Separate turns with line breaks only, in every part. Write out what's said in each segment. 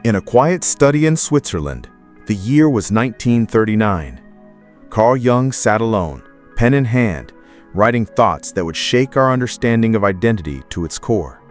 In a quiet study in Switzerland, the year was 1939. Carl Jung sat alone, pen in hand, writing thoughts that would shake our understanding of identity to its core.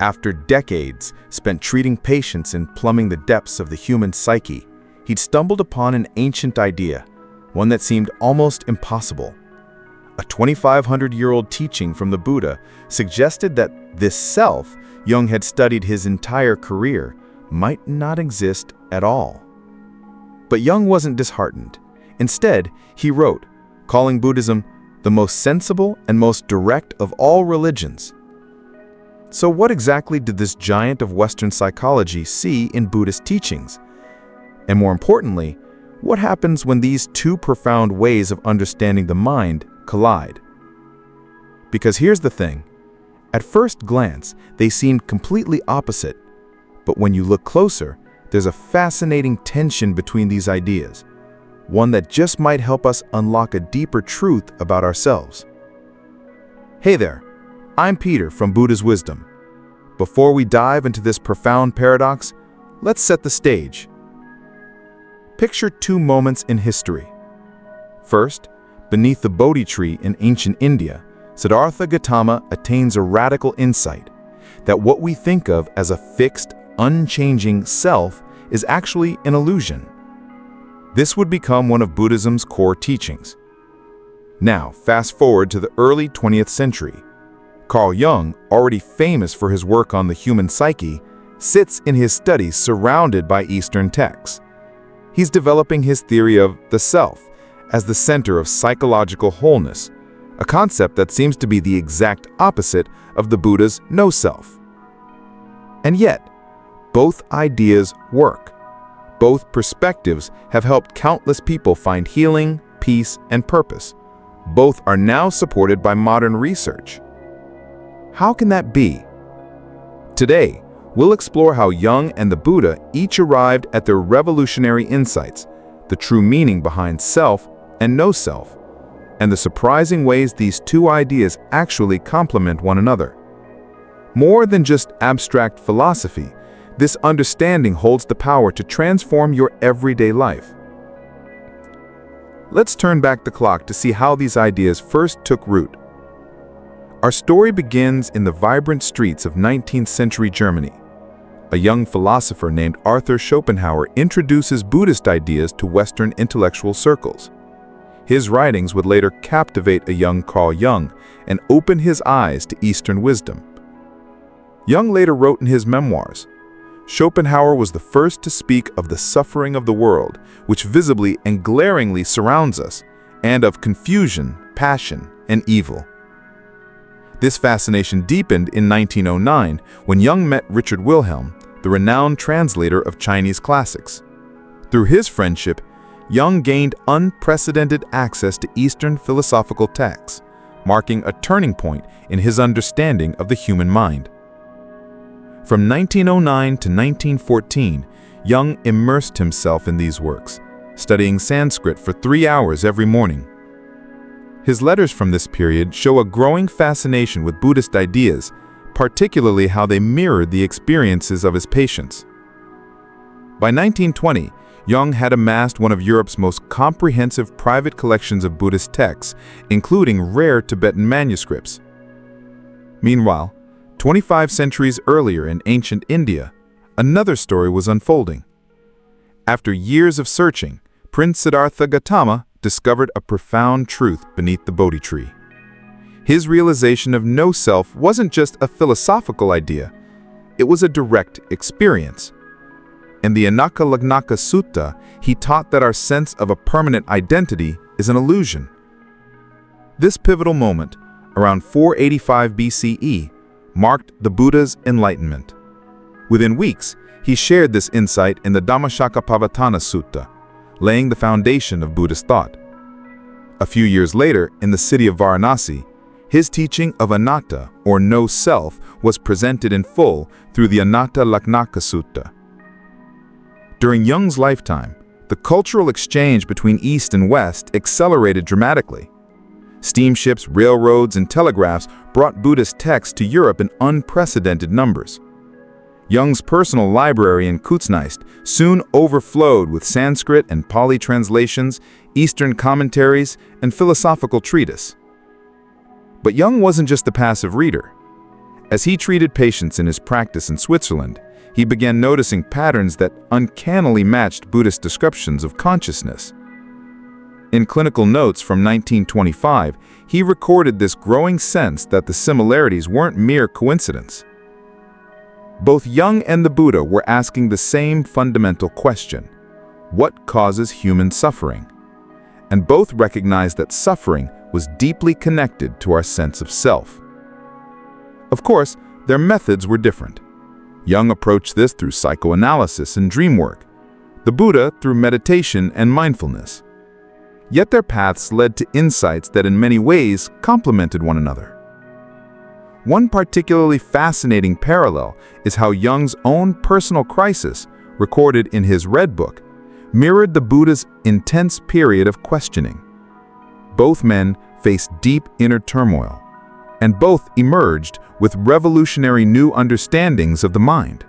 After decades spent treating patients and plumbing the depths of the human psyche, he'd stumbled upon an ancient idea, one that seemed almost impossible. A 2,500-year-old teaching from the Buddha suggested that this self Jung had studied his entire career might not exist at all. But Jung wasn't disheartened. Instead, he wrote, calling Buddhism the most sensible and most direct of all religions. So what exactly did this giant of Western psychology see in Buddhist teachings? And more importantly, what happens when these two profound ways of understanding the mind collide? Because here's the thing. At first glance, they seemed completely opposite. But when you look closer, there's a fascinating tension between these ideas, one that just might help us unlock a deeper truth about ourselves. Hey there, I'm Peter from Buddha's Wisdom. Before we dive into this profound paradox, let's set the stage. Picture two moments in history. First, beneath the Bodhi tree in ancient India, Siddhartha Gautama attains a radical insight that what we think of as a fixed, unchanging self is actually an illusion. This would become one of Buddhism's core teachings. Now, fast forward to the early 20th century. Carl Jung, already famous for his work on the human psyche, sits in his studies surrounded by Eastern texts. He's developing his theory of the self as the center of psychological wholeness, a concept that seems to be the exact opposite of the Buddha's no-self. And yet, both ideas work. Both perspectives have helped countless people find healing, peace, and purpose. Both are now supported by modern research. How can that be? Today, we'll explore how Jung and the Buddha each arrived at their revolutionary insights, the true meaning behind self and no-self, and the surprising ways these two ideas actually complement one another. More than just abstract philosophy, this understanding holds the power to transform your everyday life. Let's turn back the clock to see how these ideas first took root. Our story begins in the vibrant streets of 19th century Germany. A young philosopher named Arthur Schopenhauer introduces Buddhist ideas to Western intellectual circles. His writings would later captivate a young Carl Jung and open his eyes to Eastern wisdom. Jung later wrote in his memoirs, Schopenhauer was the first to speak of the suffering of the world, which visibly and glaringly surrounds us, and of confusion, passion, and evil. This fascination deepened in 1909 when Jung met Richard Wilhelm, the renowned translator of Chinese classics. Through his friendship, Jung gained unprecedented access to Eastern philosophical texts, marking a turning point in his understanding of the human mind. From 1909 to 1914, Jung immersed himself in these works, studying Sanskrit for 3 hours every morning. His letters from this period show a growing fascination with Buddhist ideas, particularly how they mirrored the experiences of his patients. By 1920, Jung had amassed one of Europe's most comprehensive private collections of Buddhist texts, including rare Tibetan manuscripts. Meanwhile, 25 centuries earlier in ancient India, another story was unfolding. After years of searching, Prince Siddhartha Gautama discovered a profound truth beneath the Bodhi tree. His realization of no-self wasn't just a philosophical idea, it was a direct experience. In the Anatta Sutta, he taught that our sense of a permanent identity is an illusion. This pivotal moment, around 485 BCE, marked the Buddha's enlightenment. Within weeks, he shared this insight in the Dhammacakkappavattana Sutta, laying the foundation of Buddhist thought. A few years later, in the city of Varanasi, his teaching of anatta, or no-self, was presented in full through the Anatta Sutta. During Jung's lifetime, the cultural exchange between East and West accelerated dramatically. Steamships, railroads, and telegraphs brought Buddhist texts to Europe in unprecedented numbers. Jung's personal library in Kuznaist soon overflowed with Sanskrit and Pali translations, Eastern commentaries, and philosophical treatises. But Jung wasn't just a passive reader. As he treated patients in his practice in Switzerland, he began noticing patterns that uncannily matched Buddhist descriptions of consciousness. In clinical notes from 1925, he recorded this growing sense that the similarities weren't mere coincidence. Both Jung and the Buddha were asking the same fundamental question: what causes human suffering? And both recognized that suffering was deeply connected to our sense of self. Of course, their methods were different. Jung approached this through psychoanalysis and dream work, the Buddha through meditation and mindfulness. Yet their paths led to insights that in many ways complemented one another. One particularly fascinating parallel is how Jung's own personal crisis, recorded in his Red Book, mirrored the Buddha's intense period of questioning. Both men faced deep inner turmoil, and both emerged with revolutionary new understandings of the mind.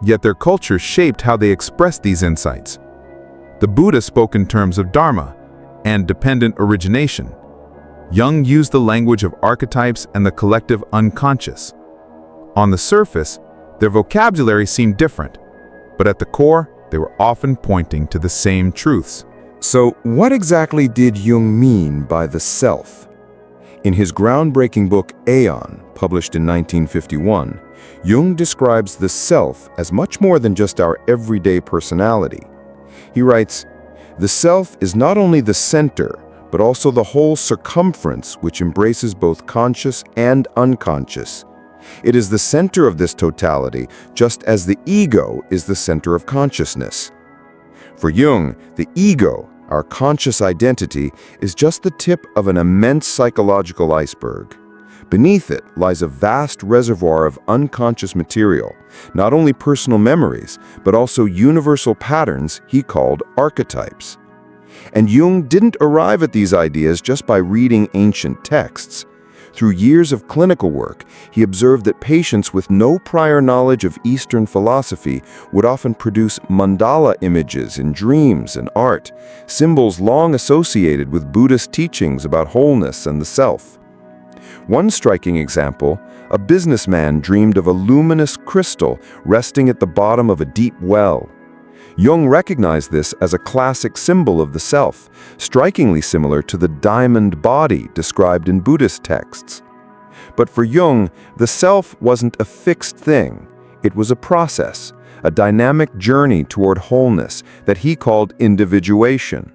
Yet their culture shaped how they expressed these insights. The Buddha spoke in terms of dharma and dependent origination. Jung used the language of archetypes and the collective unconscious. On the surface, their vocabulary seemed different, but at the core, they were often pointing to the same truths.
So, what exactly did Jung mean by the self? In his groundbreaking book Aeon, published in 1951, Jung describes the self as much more than just our everyday personality. He writes, "The self is not only the center, but also the whole circumference which embraces both conscious and unconscious. It is the center of this totality, just as the ego is the center of consciousness." For Jung, the ego, our conscious identity, is just the tip of an immense psychological iceberg. Beneath it lies a vast reservoir of unconscious material, not only personal memories, but also universal patterns he called archetypes. And Jung didn't arrive at these ideas just by reading ancient texts. Through years of clinical work, he observed that patients with no prior knowledge of Eastern philosophy would often produce mandala images in dreams and art, symbols long associated with Buddhist teachings about wholeness and the self. One striking example, a businessman dreamed of a luminous crystal resting at the bottom of a deep well. Jung recognized this as a classic symbol of the self, strikingly similar to the diamond body described in Buddhist texts. But for Jung, the self wasn't a fixed thing. It was a process, a dynamic journey toward wholeness that he called individuation.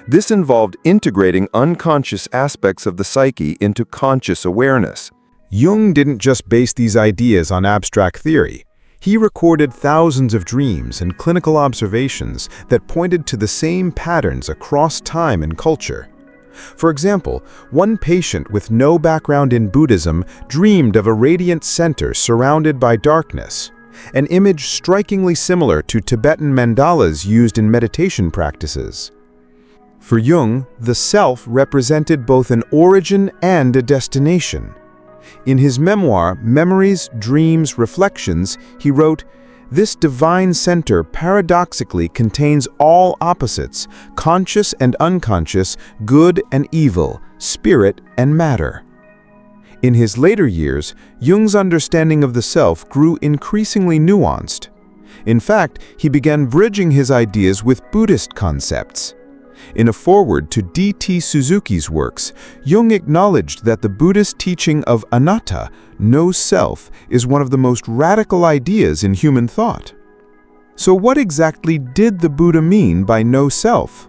This involved integrating unconscious aspects of the psyche into conscious awareness.
Jung didn't just base these ideas on abstract theory. He recorded thousands of dreams and clinical observations that pointed to the same patterns across time and culture. For example, one patient with no background in Buddhism dreamed of a radiant center surrounded by darkness, an image strikingly similar to Tibetan mandalas used in meditation practices. For Jung, the self represented both an origin and a destination. In his memoir, Memories, Dreams, Reflections, he wrote, "This divine center paradoxically contains all opposites, conscious and unconscious, good and evil, spirit and matter." In his later years, Jung's understanding of the self grew increasingly nuanced. In fact, he began bridging his ideas with Buddhist concepts. In a foreword to D.T. Suzuki's works, Jung acknowledged that the Buddhist teaching of Anatta, no self, is one of the most radical ideas in human thought. So what exactly did the Buddha mean by no self?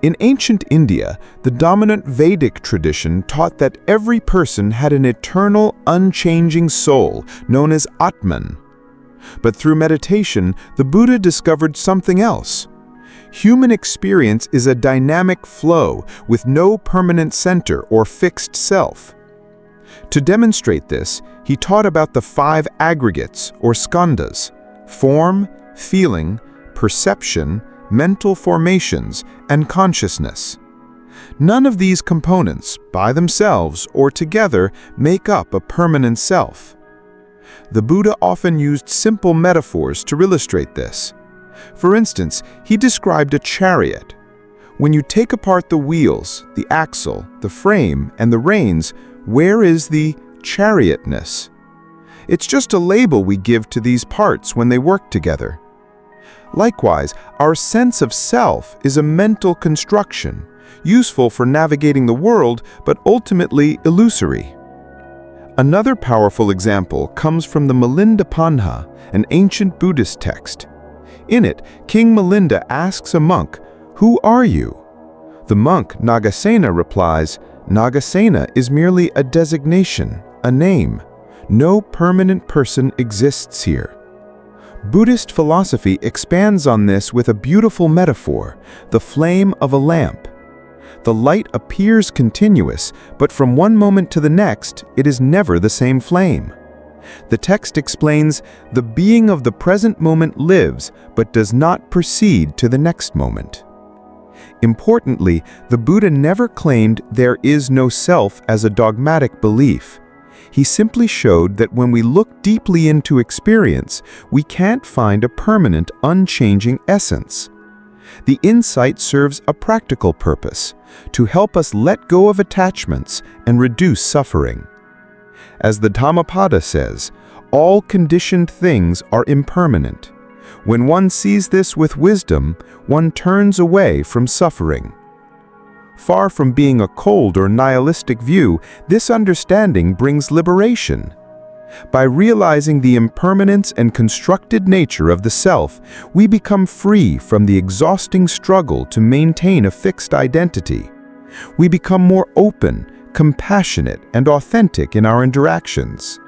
In ancient India, the dominant Vedic tradition taught that every person had an eternal, unchanging soul known as Atman. But through meditation, the Buddha discovered something else. Human experience is a dynamic flow with no permanent center or fixed self. To demonstrate this, he taught about the 5 aggregates or skandhas: form, feeling, perception, mental formations, and consciousness. None of these components, by themselves or together, make up a permanent self.
The Buddha often used simple metaphors to illustrate this. For instance, he described a chariot. When you take apart the wheels, the axle, the frame, and the reins, where is the chariotness? It's just a label we give to these parts when they work together. Likewise, our sense of self is a mental construction, useful for navigating the world, but ultimately illusory. Another powerful example comes from the Milinda Panha, an ancient Buddhist text. In it, King Milinda asks a monk, "Who are you?" The monk, Nagasena, replies, "Nagasena is merely a designation, a name. No permanent person exists here." Buddhist philosophy expands on this with a beautiful metaphor, the flame of a lamp. The light appears continuous, but from one moment to the next, it is never the same flame. The text explains, the being of the present moment lives, but does not proceed to the next moment. Importantly, the Buddha never claimed there is no self as a dogmatic belief. He simply showed that when we look deeply into experience, we can't find a permanent, unchanging essence. The insight serves a practical purpose, to help us let go of attachments and reduce suffering. As the Dhammapada says, all conditioned things are impermanent. When one sees this with wisdom, one turns away from suffering. Far from being a cold or nihilistic view, this understanding brings liberation. By realizing the impermanence and constructed nature of the self, we become free from the exhausting struggle to maintain a fixed identity. We become more open, compassionate, and authentic in our interactions.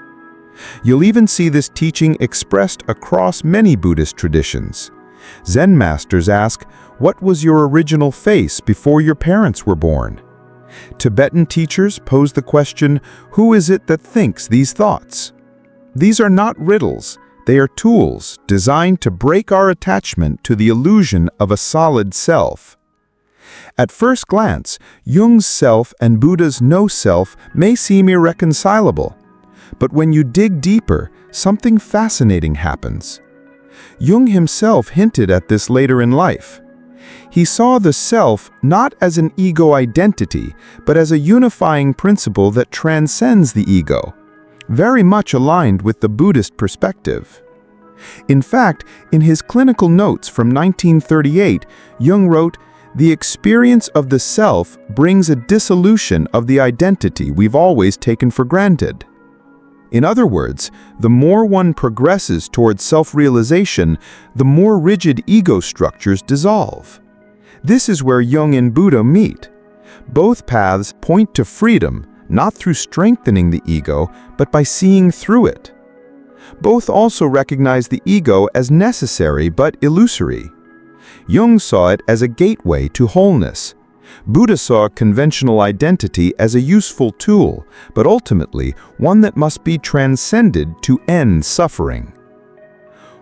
You'll even see this teaching expressed across many Buddhist traditions. Zen masters ask, "What was your original face before your parents were born?" Tibetan teachers pose the question, "Who is it that thinks these thoughts?" These are not riddles, they are tools designed to break our attachment to the illusion of a solid self. At first glance, Jung's self and Buddha's no-self may seem irreconcilable. But when you dig deeper, something fascinating happens. Jung himself hinted at this later in life. He saw the self not as an ego identity, but as a unifying principle that transcends the ego, very much aligned with the Buddhist perspective. In fact, in his clinical notes from 1938, Jung wrote, "The experience of the self brings a dissolution of the identity we've always taken for granted." In other words, the more one progresses towards self-realization, the more rigid ego structures dissolve. This is where Jung and Buddha meet. Both paths point to freedom, not through strengthening the ego, but by seeing through it. Both also recognize the ego as necessary but illusory. Jung saw it as a gateway to wholeness. Buddha saw conventional identity as a useful tool, but ultimately one that must be transcended to end suffering.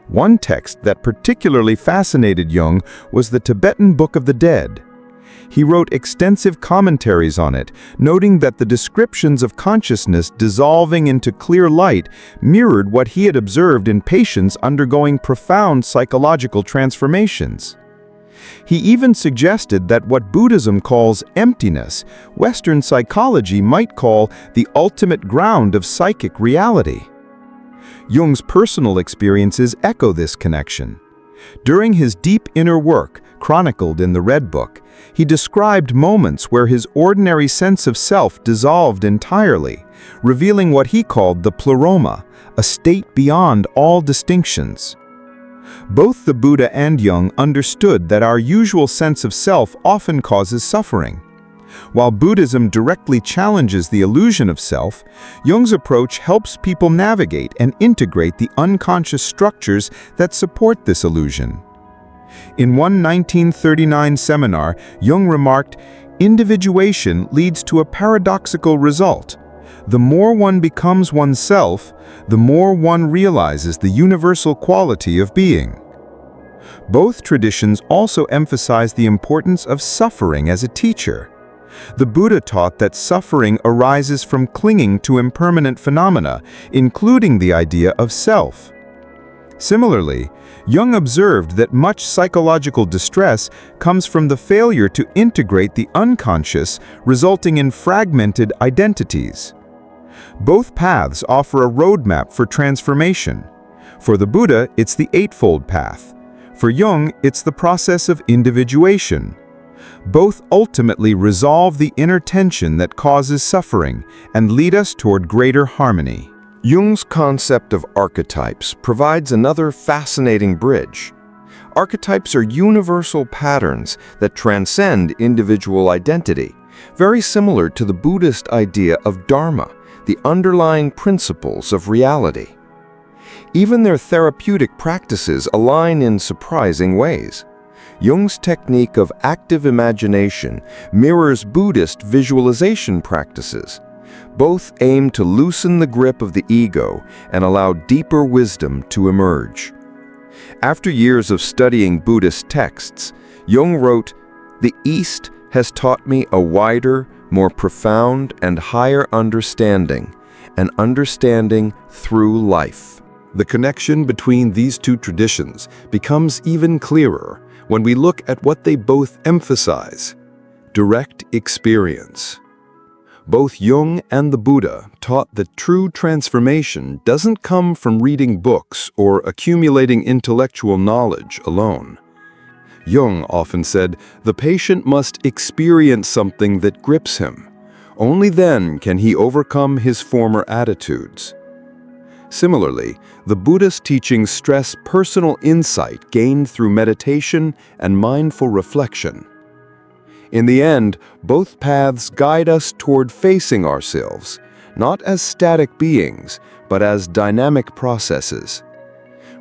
One text that particularly fascinated Jung was the Tibetan Book of the Dead. He wrote extensive commentaries on it, noting that the descriptions of consciousness dissolving into clear light mirrored what he had observed in patients undergoing profound psychological transformations. He even suggested that what Buddhism calls emptiness, Western psychology might call the ultimate ground of psychic reality. Jung's personal experiences echo this connection. During his deep inner work, chronicled in the Red Book, he described moments where his ordinary sense of self dissolved entirely, revealing what he called the pleroma, a state beyond all distinctions. Both the Buddha and Jung understood that our usual sense of self often causes suffering. While Buddhism directly challenges the illusion of self, Jung's approach helps people navigate and integrate the unconscious structures that support this illusion. In one 1939 seminar, Jung remarked, "Individuation leads to a paradoxical result. The more one becomes oneself, the more one realizes the universal quality of being." Both traditions also emphasize the importance of suffering as a teacher. The Buddha taught that suffering arises from clinging to impermanent phenomena, including the idea of self. Similarly, Jung observed that much psychological distress comes from the failure to integrate the unconscious, resulting in fragmented identities. Both paths offer a roadmap for transformation. For the Buddha, it's the Eightfold Path. For Jung, it's the process of individuation. Both ultimately resolve the inner tension that causes suffering and lead us toward greater harmony.
Jung's concept of archetypes provides another fascinating bridge. Archetypes are universal patterns that transcend individual identity, very similar to the Buddhist idea of Dharma, the underlying principles of reality. Even their therapeutic practices align in surprising ways. Jung's technique of active imagination mirrors Buddhist visualization practices. Both aim to loosen the grip of the ego and allow deeper wisdom to emerge. After years of studying Buddhist texts, Jung wrote, "The East has taught me a wider, more profound and higher understanding, an understanding through life."
The connection between these two traditions becomes even clearer when we look at what they both emphasize: direct experience. Both Jung and the Buddha taught that true transformation doesn't come from reading books or accumulating intellectual knowledge alone. Jung often said, the patient must experience something that grips him. Only then can he overcome his former attitudes. Similarly, the Buddhist teachings stress personal insight gained through meditation and mindful reflection. In the end, both paths guide us toward facing ourselves, not as static beings, but as dynamic processes.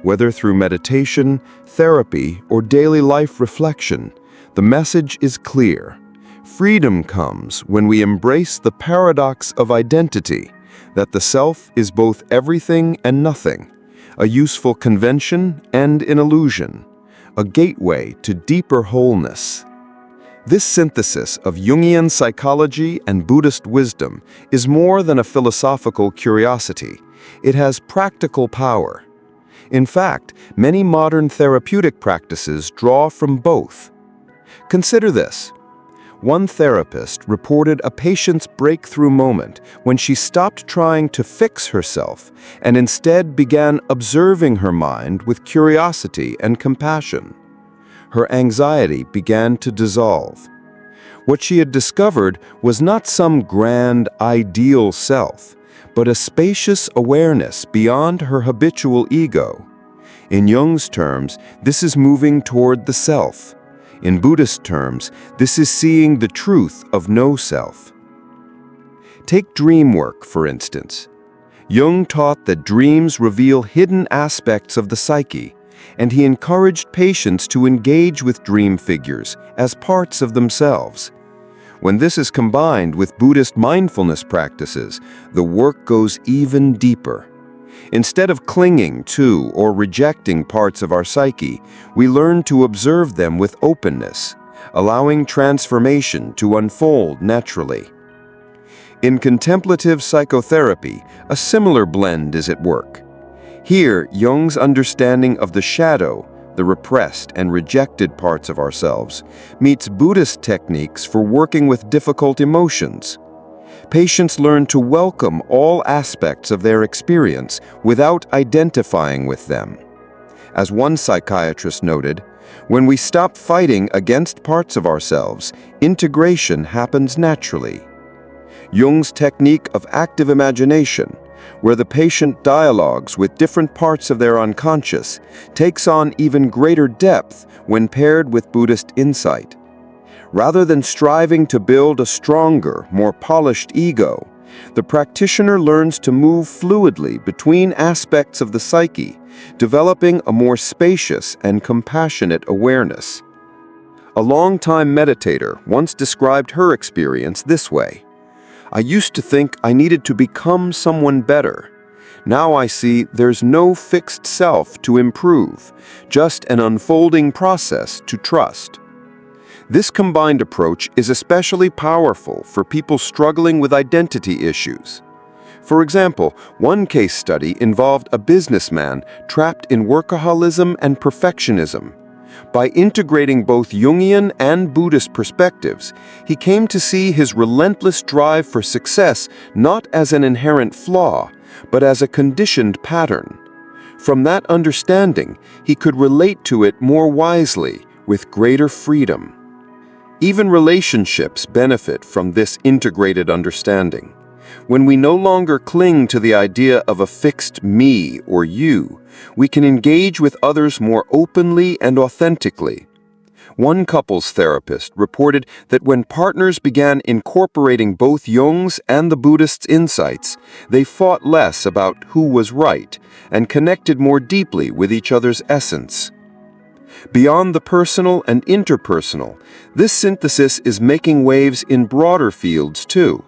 Whether through meditation, therapy, or daily life reflection, the message is clear. Freedom comes when we embrace the paradox of identity, that the self is both everything and nothing, a useful convention and an illusion, a gateway to deeper wholeness. This synthesis of Jungian psychology and Buddhist wisdom is more than a philosophical curiosity. It has practical power. In fact, many modern therapeutic practices draw from both. Consider this. One therapist reported a patient's breakthrough moment when she stopped trying to fix herself and instead began observing her mind with curiosity and compassion. Her anxiety began to dissolve. What she had discovered was not some grand, ideal self, but a spacious awareness beyond her habitual ego. In Jung's terms, this is moving toward the self. In Buddhist terms, this is seeing the truth of no self. Take dream work, for instance. Jung taught that dreams reveal hidden aspects of the psyche, and he encouraged patients to engage with dream figures as parts of themselves. When this is combined with Buddhist mindfulness practices, the work goes even deeper. Instead of clinging to or rejecting parts of our psyche, we learn to observe them with openness, allowing transformation to unfold naturally. In contemplative psychotherapy, a similar blend is at work. Here, Jung's understanding of the shadow, the repressed and rejected parts of ourselves, meets Buddhist techniques for working with difficult emotions. Patients learn to welcome all aspects of their experience without identifying with them. As one psychiatrist noted, when we stop fighting against parts of ourselves, integration happens naturally. Jung's technique of active imagination, where the patient dialogues with different parts of their unconscious, takes on even greater depth when paired with Buddhist insight. Rather than striving to build a stronger, more polished ego, the practitioner learns to move fluidly between aspects of the psyche, developing a more spacious and compassionate awareness. A longtime meditator once described her experience this way: "I used to think I needed to become someone better. Now I see there's no fixed self to improve, just an unfolding process to trust."
This combined approach is especially powerful for people struggling with identity issues. For example, one case study involved a businessman trapped in workaholism and perfectionism. By integrating both Jungian and Buddhist perspectives, he came to see his relentless drive for success not as an inherent flaw, but as a conditioned pattern. From that understanding, he could relate to it more wisely, with greater freedom. Even relationships benefit from this integrated understanding. When we no longer cling to the idea of a fixed me or you, we can engage with others more openly and authentically. One couples therapist reported that when partners began incorporating both Jung's and the Buddhist's insights, they fought less about who was right and connected more deeply with each other's essence. Beyond the personal and interpersonal, this synthesis is making waves in broader fields too.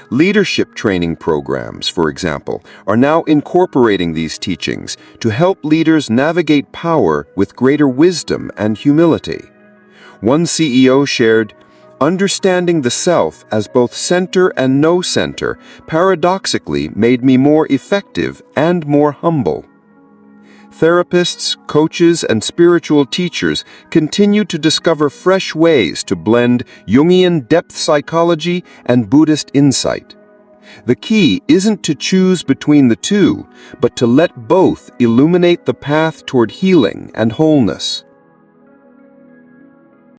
Leadership training programs, for example, are now incorporating these teachings to help leaders navigate power with greater wisdom and humility. One CEO shared, "Understanding the self as both center and no center paradoxically made me more effective and more humble." Therapists, coaches, and spiritual teachers continue to discover fresh ways to blend Jungian depth psychology and Buddhist insight. The key isn't to choose between the two, but to let both illuminate the path toward healing and wholeness.